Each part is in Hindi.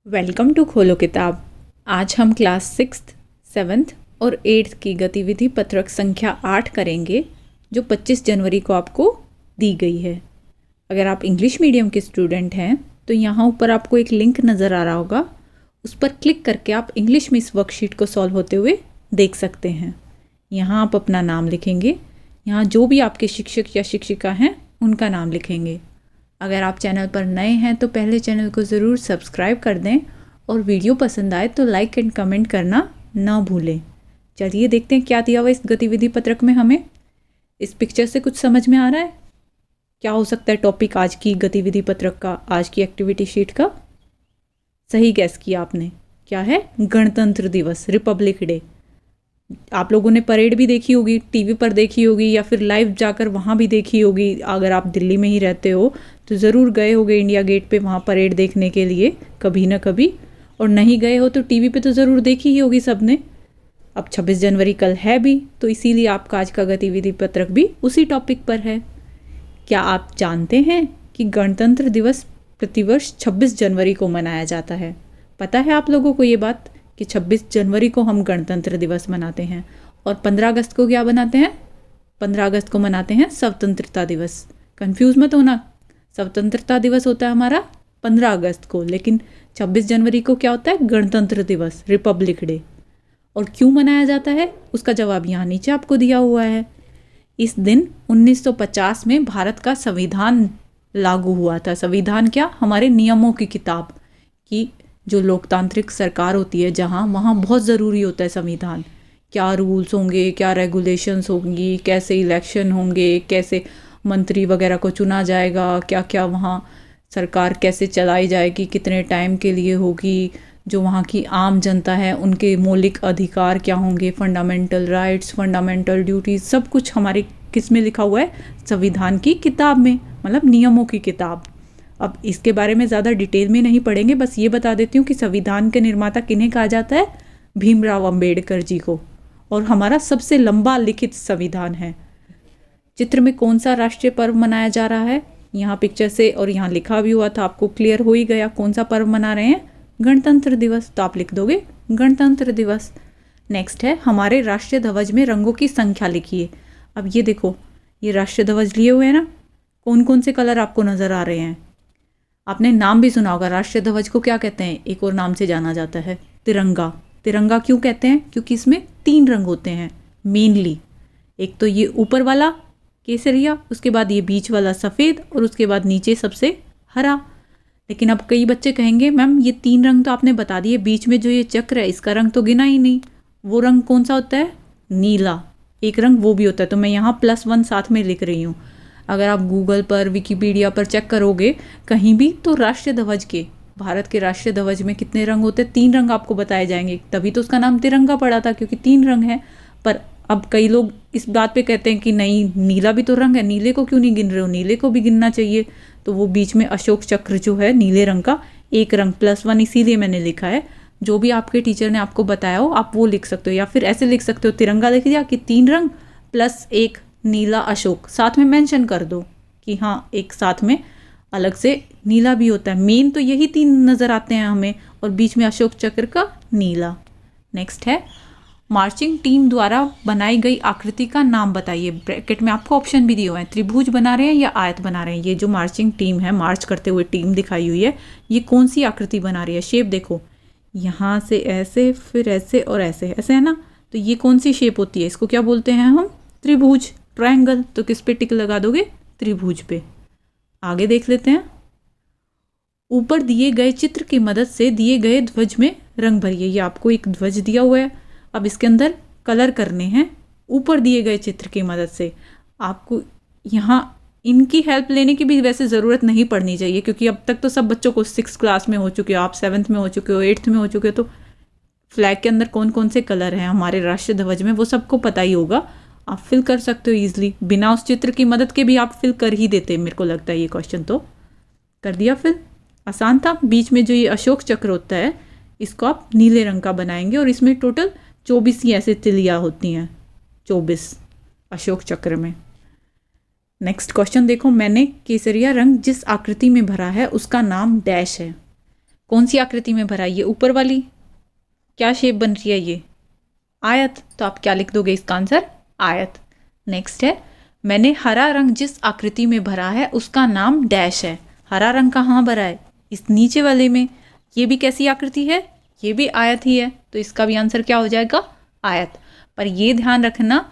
वेलकम टू खोलो किताब। आज हम क्लास 6th, 7th और 8th की गतिविधि पत्रक संख्या 8 करेंगे जो 25 जनवरी को आपको दी गई है। अगर आप इंग्लिश मीडियम के स्टूडेंट हैं तो यहाँ ऊपर आपको एक लिंक नज़र आ रहा होगा, उस पर क्लिक करके आप इंग्लिश में इस वर्कशीट को सॉल्व होते हुए देख सकते हैं। यहाँ आप अपना नाम लिखेंगे, यहाँ जो भी आपके शिक्षक या शिक्षिका हैं उनका नाम लिखेंगे। अगर आप चैनल पर नए हैं तो पहले चैनल को ज़रूर सब्सक्राइब कर दें और वीडियो पसंद आए तो लाइक एंड कमेंट करना ना भूलें। चलिए देखते हैं क्या दिया हुआ इस गतिविधि पत्रक में। हमें इस पिक्चर से कुछ समझ में आ रहा है क्या हो सकता है टॉपिक आज की गतिविधि पत्रक का, आज की एक्टिविटी शीट का? सही गैस किया आपने। क्या है? गणतंत्र दिवस, रिपब्लिक डे। आप लोगों ने परेड भी देखी होगी, टीवी पर देखी होगी या फिर लाइव जाकर वहाँ भी देखी होगी। अगर आप दिल्ली में ही रहते हो तो ज़रूर गए होगे इंडिया गेट पे वहाँ परेड देखने के लिए कभी ना कभी, और नहीं गए हो तो टीवी पे तो ज़रूर देखी ही होगी सबने। अब 26 जनवरी कल है भी, तो इसीलिए आपका आज का गतिविधि पत्रक भी उसी टॉपिक पर है। क्या आप जानते हैं कि गणतंत्र दिवस प्रतिवर्ष 26 जनवरी को मनाया जाता है? पता है आप लोगों को ये बात कि 26 जनवरी को हम गणतंत्र दिवस मनाते हैं, और 15 अगस्त को क्या बनाते हैं? 15 अगस्त को मनाते हैं स्वतंत्रता दिवस। कंफ्यूज मत होना, स्वतंत्रता दिवस होता है हमारा 15 अगस्त को, लेकिन 26 जनवरी को क्या होता है? गणतंत्र दिवस, रिपब्लिक डे। और क्यों मनाया जाता है उसका जवाब यहाँ नीचे आपको दिया हुआ है। इस दिन 1950 में भारत का संविधान लागू हुआ था। संविधान क्या? हमारे नियमों की किताब की जो लोकतांत्रिक सरकार होती है जहाँ, वहाँ बहुत ज़रूरी होता है संविधान। क्या रूल्स होंगे, क्या रेगुलेशंस होंगी, कैसे इलेक्शन होंगे, कैसे मंत्री वगैरह को चुना जाएगा, क्या क्या वहाँ सरकार कैसे चलाई जाएगी, कितने टाइम के लिए होगी, जो वहाँ की आम जनता है उनके मौलिक अधिकार क्या होंगे, फंडामेंटल राइट्स, फंडामेंटल ड्यूटीज़, सब कुछ हमारे किस में लिखा हुआ है? संविधान की किताब में, मतलब नियमों की किताब। अब इसके बारे में ज़्यादा डिटेल में नहीं पढ़ेंगे, बस ये बता देती हूँ कि संविधान के निर्माता किन्हें कहा जाता है? भीमराव अंबेडकर जी को। और हमारा सबसे लंबा लिखित संविधान है। चित्र में कौन सा राष्ट्रीय पर्व मनाया जा रहा है? यहाँ पिक्चर से और यहाँ लिखा भी हुआ था, आपको क्लियर हो ही गया कौन सा पर्व मना रहे हैं? गणतंत्र दिवस। तो आप लिख दोगे गणतंत्र दिवस। नेक्स्ट है हमारे राष्ट्रीय ध्वज में रंगों की संख्या लिखिए। अब ये देखो, ये राष्ट्रीय ध्वज लिए हुए हैं ना, कौन कौन से कलर आपको नज़र आ रहे हैं? आपने नाम भी सुना होगा, राष्ट्रीय ध्वज को क्या कहते हैं? एक और नाम से जाना जाता है, तिरंगा। तिरंगा क्यों कहते हैं? क्योंकि इसमें 3 रंग होते हैं मेनली। एक तो ये ऊपर वाला केसरिया, उसके बाद ये बीच वाला सफ़ेद, और उसके बाद नीचे सबसे हरा। लेकिन अब कई बच्चे कहेंगे मैम ये 3 रंग तो आपने बता दिए, बीच में जो ये चक्र है इसका रंग तो गिना ही नहीं। वो रंग कौन सा होता है? नीला। एक रंग वो भी होता है, तो मैं यहाँ +1 साथ में लिख रही हूँ। अगर आप गूगल पर, विकिपीडिया पर चेक करोगे कहीं भी, तो राष्ट्रीय ध्वज के, भारत के राष्ट्रीय ध्वज में कितने रंग होते हैं? 3 रंग आपको बताए जाएंगे, तभी तो उसका नाम तिरंगा पड़ा था, क्योंकि 3 रंग है। पर अब कई लोग इस बात पे कहते हैं कि नहीं, नीला भी तो रंग है, नीले को क्यों नहीं गिन रहे हो? नीले को भी गिनना चाहिए। तो वो बीच में अशोक चक्र जो है नीले रंग का, एक रंग +1 इसीलिए मैंने लिखा है। जो भी आपके टीचर ने आपको बताया हो आप वो लिख सकते हो, या फिर ऐसे लिख सकते हो, तिरंगा लिख दिया कि 3 रंग +1 नीला अशोक, साथ में मेंशन कर दो कि हाँ एक साथ में अलग से नीला भी होता है। मेन तो यही 3 नज़र आते हैं हमें, और बीच में अशोक चक्र का नीला। नेक्स्ट है मार्चिंग टीम द्वारा बनाई गई आकृति का नाम बताइए। ब्रैकेट में आपको ऑप्शन भी दिए हुए हैं, त्रिभुज बना रहे हैं या आयत बना रहे हैं। ये जो मार्चिंग टीम है, मार्च करते हुए टीम दिखाई हुई है, ये कौन सी आकृति बना रही है? शेप देखो, यहाँ से ऐसे, फिर ऐसे और ऐसे, ऐसे है ना, तो ये कौन सी शेप होती है? इसको क्या बोलते हैं हम? त्रिभुज, ट्रायंगल। तो किस पे टिक लगा दोगे? त्रिभुज पे। आगे देख लेते हैं। ऊपर दिए गए चित्र की मदद से दिए गए ध्वज में रंग भरिए। ये आपको एक ध्वज दिया हुआ है, अब इसके अंदर कलर करने हैं ऊपर दिए गए चित्र की मदद से। आपको यहाँ इनकी हेल्प लेने की भी वैसे ज़रूरत नहीं पड़नी चाहिए, क्योंकि अब तक तो सब बच्चों को 6th क्लास में हो चुके हो, आप 7th में हो चुके हो, 8th में हो चुके हो, तो फ्लैग के अंदर कौन कौन से कलर हैं हमारे राष्ट्रीय ध्वज में वो सबको पता ही होगा। आप फिल कर सकते हो ईजिली, बिना उस चित्र की मदद के भी आप फिल कर ही देते। मेरे को लगता है ये क्वेश्चन तो कर दिया फिल, आसान था। बीच में जो ये अशोक चक्र होता है इसको आप नीले रंग का बनाएंगे, और इसमें टोटल 24 ही ऐसे तिलियाँ होती हैं, 24 अशोक चक्र में। नेक्स्ट क्वेश्चन देखो, मैंने केसरिया रंग जिस आकृति में भरा है उसका नाम डैश है। कौन सी आकृति में भरा है? ये ऊपर वाली क्या शेप बन रही है? ये आयत। तो आप क्या लिख दोगे इसका आंसर? आयत। नेक्स्ट है, मैंने हरा रंग जिस आकृति में भरा है उसका नाम डैश है। हरा रंग कहाँ भरा है? इस नीचे वाले में। ये भी कैसी आकृति है? ये भी आयत ही है, तो इसका भी आंसर क्या हो जाएगा? आयत। पर ये ध्यान रखना,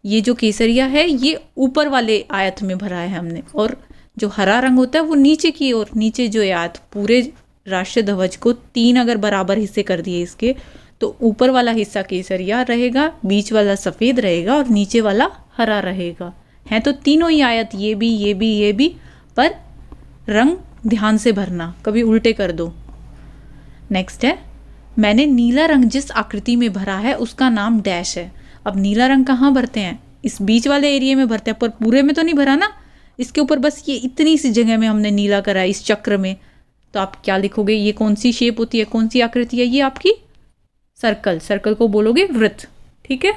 ये जो केसरिया है ये ऊपर वाले आयत में भरा है हमने, और जो हरा रंग होता है वो नीचे की ओर। नीचे जो आयत, पूरे राष्ट्रीय ध्वज को 3 अगर बराबर हिस्से कर दिए इसके, तो ऊपर वाला हिस्सा केसरिया रहेगा, बीच वाला सफ़ेद रहेगा और नीचे वाला हरा रहेगा। हैं तो तीनों ही आयत, ये भी, ये भी, ये भी, पर रंग ध्यान से भरना, कभी उल्टे कर दो। नेक्स्ट है, मैंने नीला रंग जिस आकृति में भरा है उसका नाम डैश है। अब नीला रंग कहाँ भरते हैं? इस बीच वाले एरिया में भरते हैं, पर पूरे में तो नहीं भरा ना। इसके ऊपर बस ये इतनी सी जगह में हमने नीला करा है, इस चक्र में। तो आप क्या लिखोगे? ये कौन सी शेप होती है, कौन सी आकृति है? ये आपकी सर्कल। सर्कल को बोलोगे वृत्त। ठीक है।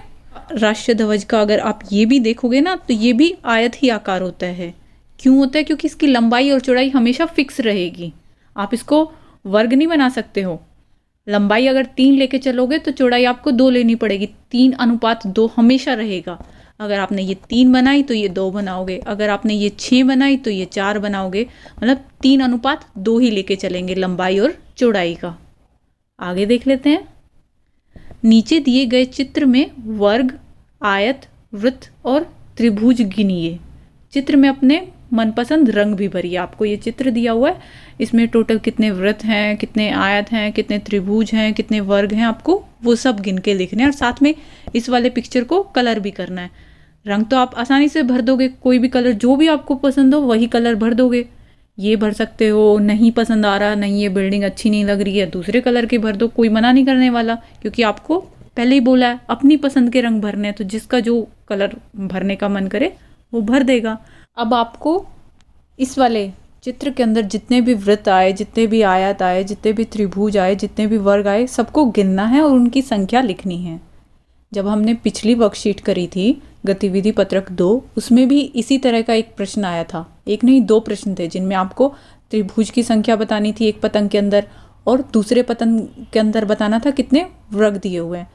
राष्ट्रीय ध्वज का अगर आप ये भी देखोगे ना, तो ये भी आयत ही आकार होता है। क्यों होता है? क्योंकि इसकी लंबाई और चौड़ाई हमेशा फिक्स रहेगी। आप इसको वर्ग नहीं बना सकते हो। लंबाई अगर 3 लेके चलोगे तो चौड़ाई आपको 2 लेनी पड़ेगी। 3:2 हमेशा रहेगा। अगर आपने ये 3 बनाई तो ये 2 बनाओगे, अगर आपने ये 6 बनाई तो ये 4 बनाओगे। मतलब 3:2 ही लेके चलेंगे लंबाई और चौड़ाई का। आगे देख लेते हैं। नीचे दिए गए चित्र में वर्ग, आयत, वृत्त और त्रिभुज गिनिए। चित्र में अपने मनपसंद रंग भी भरिए। आपको ये चित्र दिया हुआ है, इसमें टोटल कितने वृत्त हैं, कितने आयत हैं, कितने त्रिभुज हैं, कितने वर्ग हैं, आपको वो सब गिन के लिखने हैं। और साथ में इस वाले पिक्चर को कलर भी करना है। रंग तो आप आसानी से भर दोगे, कोई भी कलर जो भी आपको पसंद हो वही कलर भर दोगे। ये भर सकते हो, नहीं पसंद आ रहा, नहीं ये बिल्डिंग अच्छी नहीं लग रही है, दूसरे कलर के भर दो, कोई मना नहीं करने वाला, क्योंकि आपको पहले ही बोला है अपनी पसंद के रंग भरने हैं। तो जिसका जो कलर भरने का मन करे वो भर देगा। अब आपको इस वाले चित्र के अंदर जितने भी वृत्त आए, जितने भी आयत आए, जितने भी त्रिभुज आए, जितने भी वर्ग आए, सबको गिनना है और उनकी संख्या लिखनी है। जब हमने पिछली वर्कशीट करी थी गतिविधि पत्रक 2, उसमें भी इसी तरह का एक प्रश्न आया था। एक नहीं, 2 प्रश्न थे जिनमें आपको त्रिभुज की संख्या बतानी थी एक पतंग के अंदर, और दूसरे पतंग के अंदर बताना था कितने वर्ग दिए हुए हैं।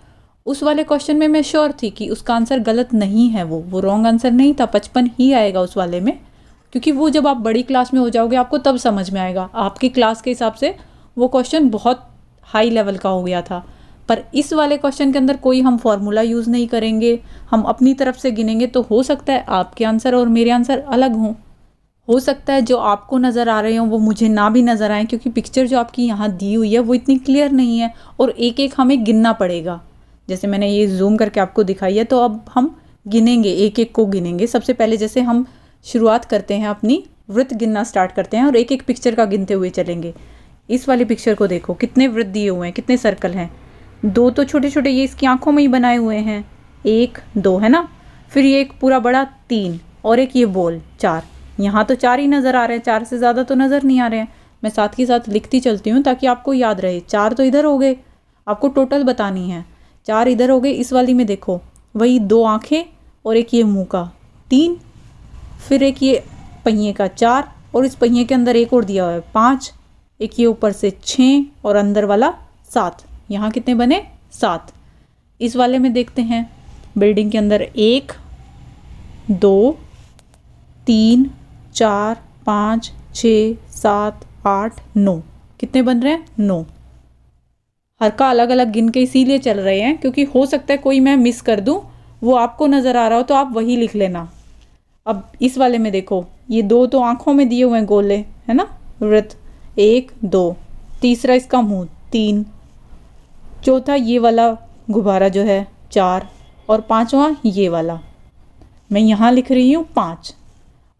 उस वाले क्वेश्चन में मैं श्योर थी कि उसका आंसर गलत नहीं है, वो रॉन्ग आंसर नहीं था, 55 ही आएगा उस वाले में। क्योंकि वो जब आप बड़ी क्लास में हो जाओगे आपको तब समझ में आएगा। आपकी क्लास के हिसाब से वो क्वेश्चन बहुत हाई लेवल का हो गया था। पर इस वाले क्वेश्चन के अंदर कोई हम फॉर्मूला यूज़ नहीं करेंगे, हम अपनी तरफ से गिनेंगे। तो हो सकता है आपके आंसर और मेरे आंसर अलग हों। हो सकता है जो आपको नज़र आ रहे हों वो मुझे ना भी नज़र आए, क्योंकि पिक्चर जो आपकी यहाँ दी हुई है वो इतनी क्लियर नहीं है और एक एक हमें गिनना पड़ेगा। जैसे मैंने ये जूम करके आपको दिखाई है, तो अब हम गिनेंगे, एक एक को गिनेंगे। सबसे पहले जैसे हम शुरुआत करते हैं, अपनी वृत्त गिनना स्टार्ट करते हैं और एक एक पिक्चर का गिनते हुए चलेंगे। इस वाले पिक्चर को देखो, कितने वृत्त दिए हुए हैं, कितने सर्कल हैं। 2 तो छोटे छोटे ये इसकी आंखों में ही बनाए हुए हैं, 1 2 है ना। फिर ये एक पूरा बड़ा 3 और एक ये बॉल 4। यहाँ तो 4 ही नज़र आ रहे हैं, 4 से ज़्यादा तो नज़र नहीं आ रहे हैं। मैं साथ ही साथ लिखती चलती हूँ ताकि आपको याद रहे। 4 तो इधर हो गए, आपको टोटल बतानी है। 4 इधर हो गए। इस वाली में देखो, वही 2 आँखें और एक ये मुँह का 3, फिर एक ये पहिए का 4 और इस पहिए के अंदर एक और दिया हुआ है 5, एक ये ऊपर से 6 और अंदर वाला 7। यहाँ कितने बने? 7। इस वाले में देखते हैं, बिल्डिंग के अंदर 1 2 3 4 5 6 7 8 9। कितने बन रहे हैं? 9। हर का अलग अलग गिन के इसीलिए चल रहे हैं क्योंकि हो सकता है कोई मैं मिस कर दूं, वो आपको नज़र आ रहा हो तो आप वही लिख लेना। अब इस वाले में देखो, ये 2 तो आँखों में दिए हुए हैं गोले, है ना, वृत्त 1 2, तीसरा इसका मुंह 3, चौथा ये वाला गुब्बारा जो है 4 और 5वां ये वाला। मैं यहाँ लिख रही हूँ 5।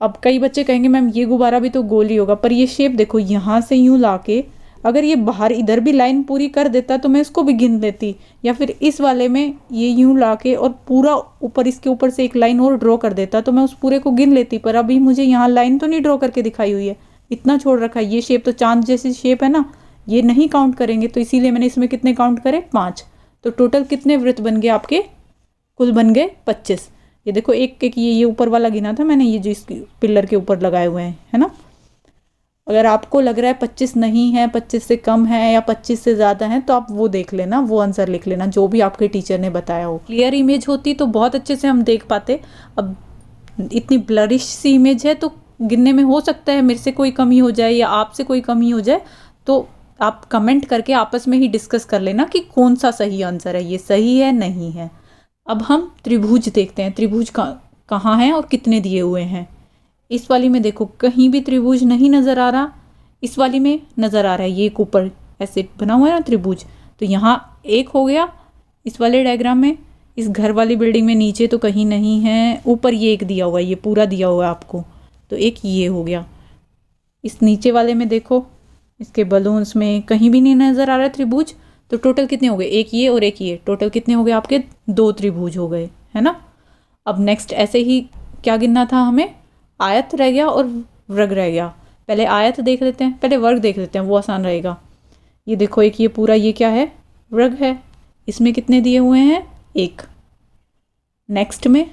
अब कई बच्चे कहेंगे मैम ये गुब्बारा भी तो गोल ही होगा, पर ये शेप देखो, यहाँ से यूँ ला के अगर ये बाहर इधर भी लाइन पूरी कर देता तो मैं इसको भी गिन लेती, या फिर इस वाले में ये यूँ ला के और पूरा ऊपर इसके ऊपर से एक लाइन और ड्रॉ कर देता तो मैं उस पूरे को गिन लेती। पर अभी मुझे यहाँ लाइन तो नहीं ड्रॉ करके दिखाई हुई है, इतना छोड़ रखा है। ये शेप तो चांद जैसी शेप है ना, ये नहीं काउंट करेंगे, तो इसीलिए मैंने इसमें कितने काउंट करे? 5। तो टोटल कितने वृत्त बन गए आपके? कुल बन गए 25। ये देखो, एक एक ये ऊपर वाला गिना था मैंने, ये जो इस पिलर के ऊपर लगाए हुए हैं, है ना। अगर आपको लग रहा है 25 नहीं है, 25 से कम है या 25 से ज़्यादा है, तो आप वो देख लेना, वो आंसर लिख लेना जो भी आपके टीचर ने बताया हो। क्लियर इमेज होती तो बहुत अच्छे से हम देख पाते। अब इतनी ब्लरिश सी इमेज है तो गिनने में हो सकता है मेरे से कोई कमी हो जाए या आपसे कोई कमी हो जाए, तो आप कमेंट करके आपस में ही डिस्कस कर लेना कि कौन सा सही आंसर है, ये सही है नहीं है। अब हम त्रिभुज देखते हैं, त्रिभुज कहाँ है और कितने दिए हुए हैं। इस वाली में देखो कहीं भी त्रिभुज नहीं नज़र आ रहा, इस वाली में नज़र आ रहा है, ये एक ऊपर ऐसे बना हुआ है ना त्रिभुज, तो यहाँ एक हो गया इस वाले डायग्राम में। इस घर वाली बिल्डिंग में नीचे तो कहीं नहीं है, ऊपर ये एक दिया हुआ है, ये पूरा दिया हुआ है आपको, तो एक ये हो गया। इस नीचे वाले में देखो इसके बलून्स में कहीं भी नहीं नज़र आ रहा है त्रिभुज, तो टोटल कितने हो गए, एक ये और एक ये, टोटल कितने हो गए आपके, 2 त्रिभुज हो गए, है ना। अब नेक्स्ट ऐसे ही क्या गिनना था हमें, आयत रह गया और वर्ग रह गया। पहले आयत देख लेते हैं, पहले वर्ग देख लेते हैं, वो आसान रहेगा। ये देखो एक ये पूरा ये क्या है, वर्ग है, इसमें कितने दिए हुए हैं, 1। नेक्स्ट में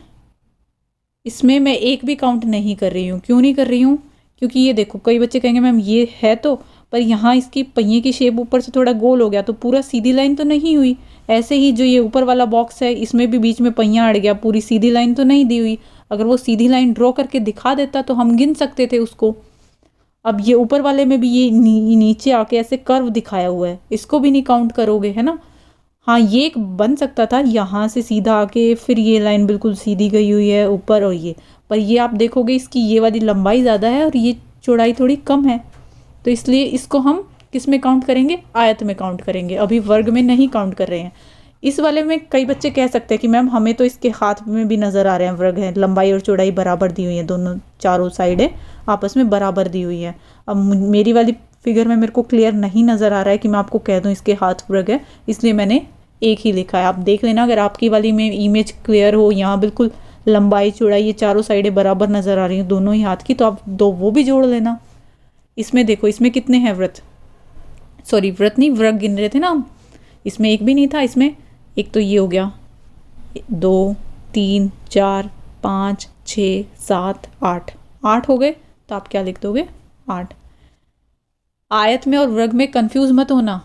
इसमें मैं एक भी काउंट नहीं कर रही हूँ, क्यों नहीं कर रही हूँ, क्योंकि ये देखो कई बच्चे कहेंगे मैम ये है तो, पर यहाँ इसकी पहिए की शेप ऊपर से थोड़ा गोल हो गया, तो पूरा सीधी लाइन तो नहीं हुई। ऐसे ही जो ये ऊपर वाला बॉक्स है इसमें भी बीच में पहिया अड़ गया, पूरी सीधी लाइन तो नहीं दी हुई। अगर वो सीधी लाइन ड्रॉ करके दिखा देता तो हम गिन सकते थे उसको। अब ये ऊपर वाले में भी ये नीचे आके ऐसे कर्व दिखाया हुआ है, इसको भी नहीं काउंट करोगे, है ना। हाँ ये एक बन सकता था, यहाँ से सीधा आके फिर ये लाइन बिल्कुल सीधी गई हुई है ऊपर, और ये पर ये आप देखोगे इसकी ये वाली लंबाई ज़्यादा है और ये चौड़ाई थोड़ी कम है, तो इसलिए इसको हम किस में काउंट करेंगे, आयत में काउंट करेंगे, अभी वर्ग में नहीं काउंट कर रहे हैं। इस वाले में कई बच्चे कह सकते हैं कि मैम हमें तो इसके हाथ में भी नज़र आ रहे हैं वर्ग है, लंबाई और चौड़ाई बराबर दी हुई है, दोनों चारों साइडें आपस में बराबर दी हुई है। अब मेरी वाली फिगर में मेरे को क्लियर नहीं नज़र आ रहा है कि मैं आपको कह दूँ इसके हाथ वर्ग है, इसलिए मैंने एक ही लिखा है। आप देख लेना अगर आपकी वाली में इमेज क्लियर हो, यहाँ बिल्कुल लंबाई चौड़ाई ये चारों साइडें बराबर नज़र आ रही हैं दोनों ही हाथ की, तो आप 2 वो भी जोड़ लेना। इसमें देखो इसमें कितने हैं व्रत, सॉरी व्रत नहीं वर्ग गिन रहे थे ना हम, इसमें एक भी नहीं था। इसमें एक तो ये हो गया, 2 3 4 5 6 7 8 हो गए, तो आप क्या लिख दोगे 8। आयत में और वर्ग में कंफ्यूज मत होना।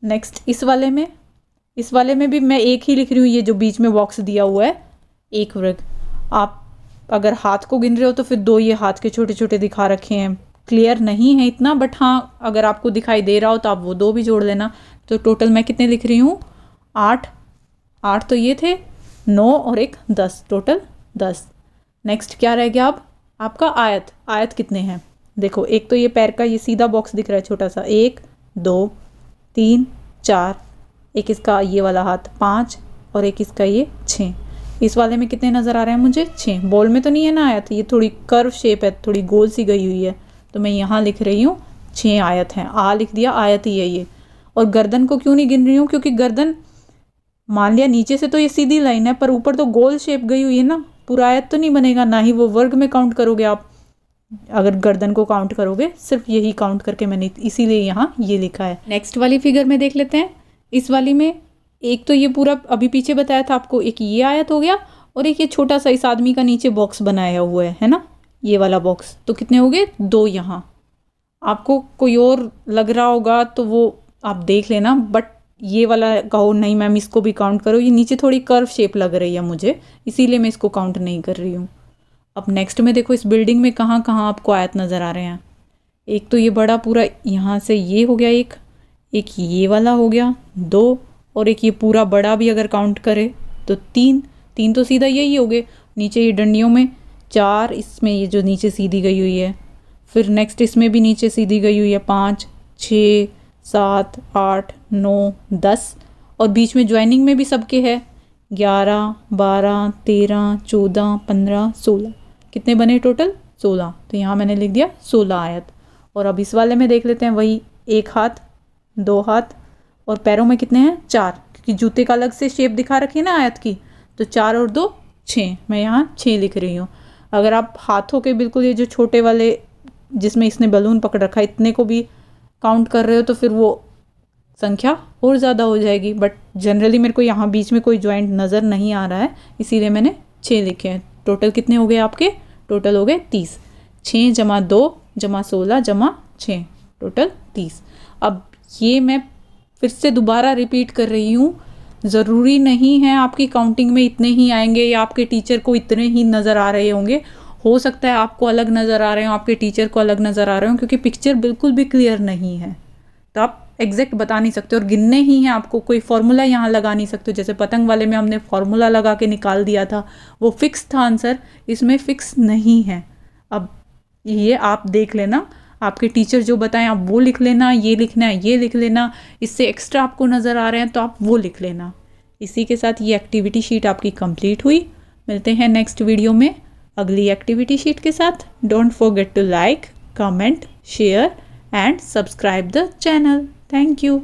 नेक्स्ट इस वाले में भी मैं एक ही लिख रही हूँ, ये जो बीच में बॉक्स दिया हुआ है एक वर्ग। आप अगर हाथ को गिन रहे हो तो फिर 2 ये हाथ के छोटे छोटे दिखा रखे हैं, क्लियर नहीं है इतना, बट हाँ अगर आपको दिखाई दे रहा हो तो आप वो 2 भी जोड़ लेना। तो टोटल मैं कितने लिख रही हूँ, 8 तो ये थे, 9 और एक 10, टोटल 10। नेक्स्ट क्या रह गया अब आपका आयत कितने हैं, देखो एक तो ये पैर का ये सीधा बॉक्स दिख रहा है छोटा सा, 1 2 3 4, एक इसका ये वाला हाथ 5 और एक इसका ये 6। इस वाले में कितने नज़र आ रहे हैं मुझे, 6। बॉल में तो नहीं है ना आयत, ये थोड़ी कर्व शेप है, थोड़ी गोल सी गई हुई है, तो मैं यहाँ लिख रही हूँ 6 आयत हैं, लिख दिया, आयत ही है ये। और गर्दन को क्यों नहीं गिन रही हूँ, क्योंकि गर्दन मान लिया नीचे से तो ये सीधी लाइन है, पर ऊपर तो गोल शेप गई हुई है ना, पूरा आयत तो नहीं बनेगा, ना ही वो वर्ग में काउंट करोगे आप। अगर गर्दन को काउंट करोगे सिर्फ यही काउंट करके मैंने इसीलिए यहाँ ये लिखा है। नेक्स्ट वाली फिगर में देख लेते हैं। इस वाली में एक तो ये पूरा अभी पीछे बताया था आपको, एक ये आयत हो गया और एक ये छोटा सा इस आदमी का नीचे बॉक्स बनाया हुआ है ना, ये वाला बॉक्स, तो कितने हो गए 2 यहाँ। आपको कोई और लग रहा होगा तो वो आप देख लेना, बट ये वाला कहो नहीं मैम इसको भी काउंट करो, ये नीचे थोड़ी कर्व शेप लग रही है मुझे, इसीलिए मैं इसको काउंट नहीं कर रही हूँ। अब नेक्स्ट में देखो इस बिल्डिंग में कहाँ कहाँ आपको आयत नज़र आ रहे हैं। एक तो ये बड़ा पूरा यहाँ से ये हो गया, एक ये वाला हो गया 2, और एक ये पूरा बड़ा भी अगर काउंट करे तो 3 तो सीधा यही हो गए। नीचे ये डंडियों में 4, इसमें ये जो नीचे सीधी गई हुई है, फिर नेक्स्ट इसमें भी नीचे सीधी गई हुई है 5 6 7 8 9 10, और बीच में ज्वाइनिंग में भी सबके है 11 12 13 14 15 16, कितने बने टोटल 16, तो यहाँ मैंने लिख दिया 16 आयत। और अब इस वाले में देख लेते हैं, वही 1 हाथ 2 हाथ और पैरों में कितने हैं 4, क्योंकि जूते का अलग से शेप दिखा रखी है ना आयत की, तो 4 और 2 6, मैं यहाँ 6 लिख रही हूँ। अगर आप हाथों के बिल्कुल ये जो छोटे वाले जिसमें इसने बलून पकड़ रखा है इतने को भी काउंट कर रहे हो तो फिर वो संख्या और ज़्यादा हो जाएगी, बट जनरली मेरे को यहाँ बीच में कोई जॉइंट नज़र नहीं आ रहा है, इसीलिए मैंने 6 लिखे हैं। टोटल कितने हो गए आपके, टोटल हो गए 30। 6 + 2 + 16 + 6, टोटल 30। अब ये मैं फिर से दोबारा रिपीट कर रही हूँ, ज़रूरी नहीं है आपकी काउंटिंग में इतने ही आएंगे या आपके टीचर को इतने ही नज़र आ रहे होंगे। हो सकता है आपको अलग नज़र आ रहे हो, आपके टीचर को अलग नज़र आ रहे हो, क्योंकि पिक्चर बिल्कुल भी क्लियर नहीं है, तो आप एग्जैक्ट बता नहीं सकते और गिनने ही हैं आपको। कोई फॉर्मूला यहाँ लगा नहीं सकते, जैसे पतंग वाले में हमने फॉर्मूला लगा के निकाल दिया था, वो फिक्स था आंसर, इसमें फिक्स नहीं है। अब ये आप देख लेना, आपके टीचर जो बताएं आप वो लिख लेना, ये लिखना है ये लिख लेना, इससे एक्स्ट्रा आपको नज़र आ रहे हैं तो आप वो लिख लेना। इसी के साथ ये एक्टिविटी शीट आपकी कंप्लीट हुई। मिलते हैं नेक्स्ट वीडियो में अगली एक्टिविटी शीट के साथ। Don't forget to like, comment, share and subscribe the channel. Thank you.